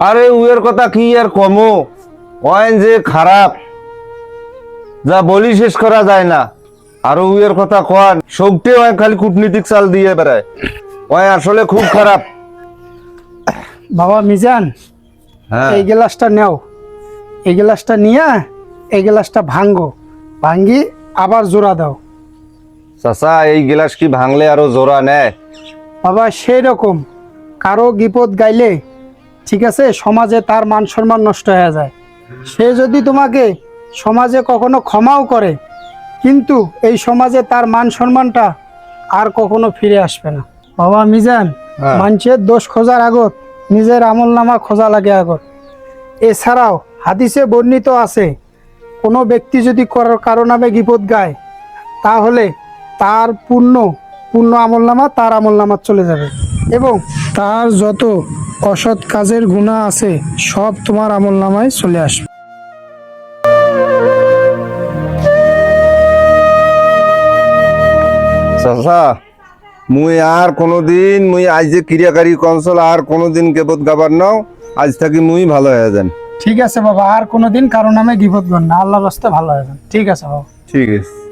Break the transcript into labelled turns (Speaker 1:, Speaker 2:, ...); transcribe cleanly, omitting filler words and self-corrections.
Speaker 1: আরে উয়ের কথা কি আর কমো, ওয়াইন যে খারাপ যা বলি শেষ করা যায় না। আর উয়ের কথা কন সবটে ওয়াই খালি কূটনীতিক চাল দিয়ে বেড়ায়, ওয়াই আসলে খুব খারাপ।
Speaker 2: বাবা মিজান,
Speaker 1: হ্যাঁ
Speaker 2: এই গ্লাসটা নেও, এই গ্লাসটা নিয়ে এই গ্লাসটা ভাঙ্গো, ভাঙ্গি আবার জোড়া দাও।
Speaker 1: চাচা এই গিলাস কি ভাঙলে আরো জোড়া নেয়?
Speaker 2: বাবা সেই রকম কারো বিপদ গাইলে ঠিক আছে সমাজে তার মান সম্মান নষ্ট হয়ে যায়। সে যদি তোমাকে সমাজে কখনো ক্ষমাও করে, কিন্তু এই সমাজে তার মান সম্মানটা আর কখনো ফিরে আসবে না। বাবা মিজান,
Speaker 1: হ্যাঁ।
Speaker 2: মানুষের দোষ খোঁজার আগত নিজের আমল নামা খোঁজা লাগে আগত। এছাড়াও হাদিসে বর্ণিত আছে, কোনো ব্যক্তি যদি কারো নামে গীবত গায় তাহলে তার পূর্ণ আমল নামা তার আমল নামা চলে যাবে, এবং তার যত অসৎ কাজের গুনাহ আছে সব তোমার আমল নামায় চলে আসবে।
Speaker 1: চাচা মুই আর কোনোদিন মুই আজ যে ক্রিয়াকারী কনসল আর কোনোদিন কেবত গাবার নাও, আজ থাকি মুই ভালো হয়ে যান।
Speaker 2: ঠিক আছে বাবা, আর কোনোদিন কারো নামে গীবত করবেন না, আল্লাহর রাস্তায় ভালো হয়ে যান। ঠিক আছে বাবা।
Speaker 1: ঠিক আছে।